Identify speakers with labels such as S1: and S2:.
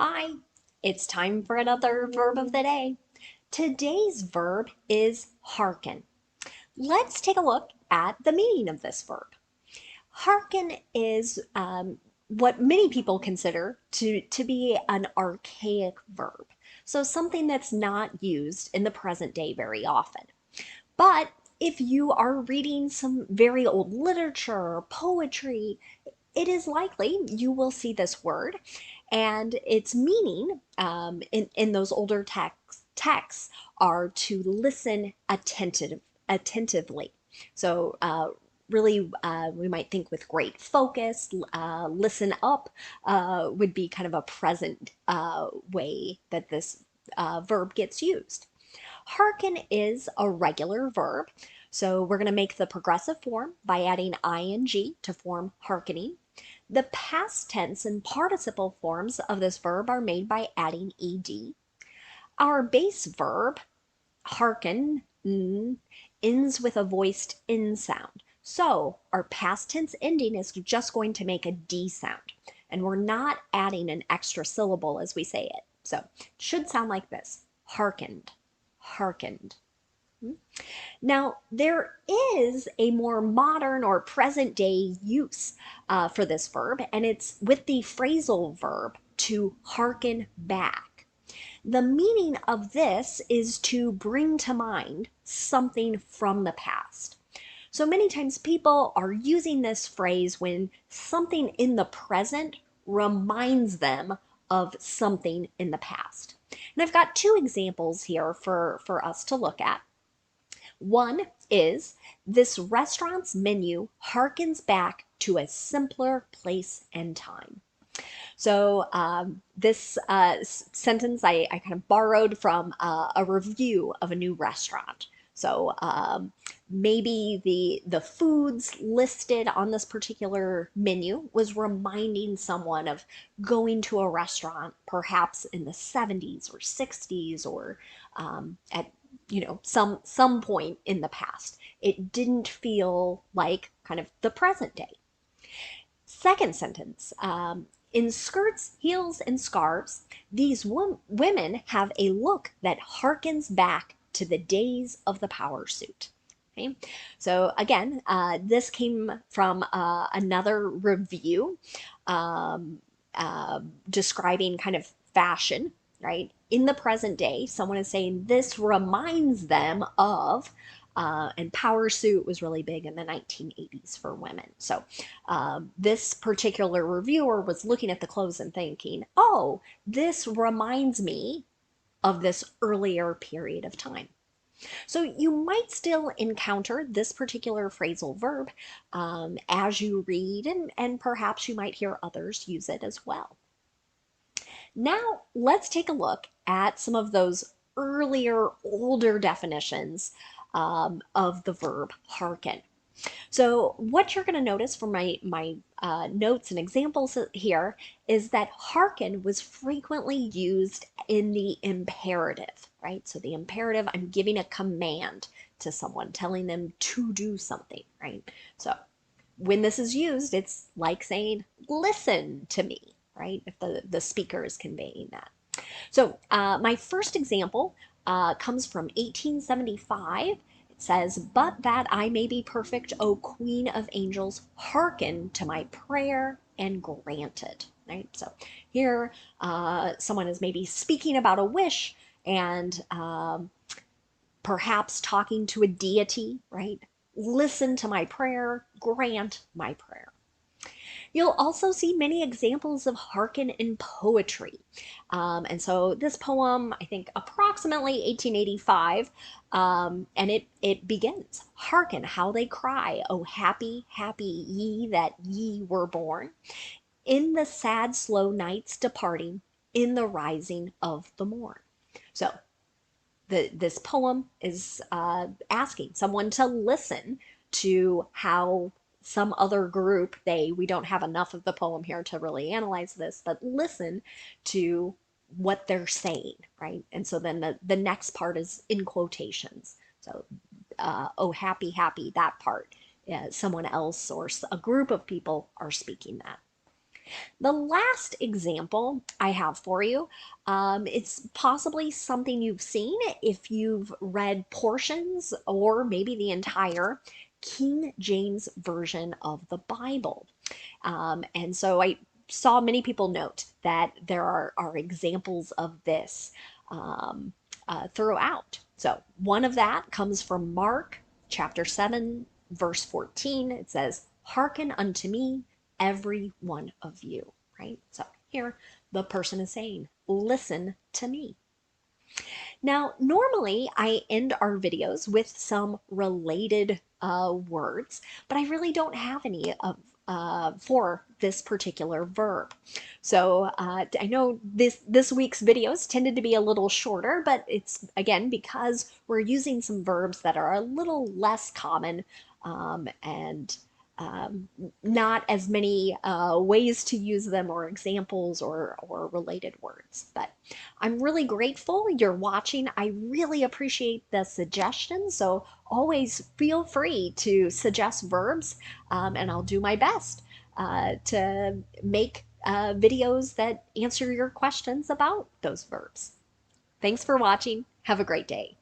S1: Hi, it's time for another verb of the day. Today's verb is hearken. Let's take a look at the meaning of this verb. Hearken is what many people consider to be an archaic verb. So something that's not used in the present day very often. But if you are reading some very old literature or poetry, it is likely you will see this word and its meaning in those older texts are to listen attentively. So really we might think with great focus. Listen up would be kind of a present way that this verb gets used. Hearken is a regular verb. So we're going to make the progressive form by adding ing to form hearkening. The past tense and participle forms of this verb are made by adding ed. Our base verb, hearken, ends with a voiced n sound. So our past tense ending is just going to make a d sound. And we're not adding an extra syllable as we say it. So it should sound like this: hearkened, hearkened. Now, there is a more modern or present day use for this verb, and it's with the phrasal verb to hearken back. The meaning of this is to bring to mind something from the past. So many times people are using this phrase when something in the present reminds them of something in the past. And I've got two examples here for us to look at. One is this restaurant's menu harkens back to a simpler place and time. So this sentence I kind of borrowed from a review of a new restaurant. So maybe the foods listed on this particular menu was reminding someone of going to a restaurant perhaps in the 70s or 60s or at some point in the past. It didn't feel like kind of the present day. Second sentence, in skirts, heels, and scarves, these women have a look that harkens back to the days of the power suit. Okay, so again, this came from another review describing kind of fashion, right? In the present day, someone is saying this reminds them of, and power suit was really big in the 1980s for women. So this particular reviewer was looking at the clothes and thinking, oh, this reminds me of this earlier period of time. So you might still encounter this particular phrasal verb as you read, and perhaps you might hear others use it as well. Now let's take a look at some of those earlier, older definitions of the verb hearken. So what you're going to notice from my notes and examples here is that hearken was frequently used in the imperative, right? So the imperative, I'm giving a command to someone, telling them to do something, right? So when this is used, it's like saying, listen to me, right? If the speaker is conveying that. So my first example comes from 1875. It says, but that I may be perfect, O Queen of Angels, hearken to my prayer and grant it. Right? So here someone is maybe speaking about a wish and perhaps talking to a deity, right? Listen to my prayer, grant my prayer. You'll also see many examples of hearken in poetry. And so this poem, I think approximately 1885, and it begins, hearken how they cry, oh happy, happy ye that ye were born, in the sad slow nights departing, in the rising of the morn. So this poem is asking someone to listen to how some other group, we don't have enough of the poem here to really analyze this, but listen to what they're saying, right? And so then the next part is in quotations. So, oh, happy, happy, that part. Someone else or a group of people are speaking that. The last example I have for you, it's possibly something you've seen if you've read portions or maybe the entire King James Version of the Bible. And so I saw many people note that there are examples of this throughout. So one of that comes from Mark chapter 7, verse 14. It says, "Hearken unto me, every one of you." Right? So here the person is saying, listen to me. Now, normally I end our videos with some related words, but I really don't have any of for this particular verb. So I know this week's videos tended to be a little shorter, but it's again because we're using some verbs that are a little less common and um, not as many ways to use them or examples or related words. But I'm really grateful you're watching. I really appreciate the suggestions. So always feel free to suggest verbs, and I'll do my best to make videos that answer your questions about those verbs. Thanks for watching. Have a great day.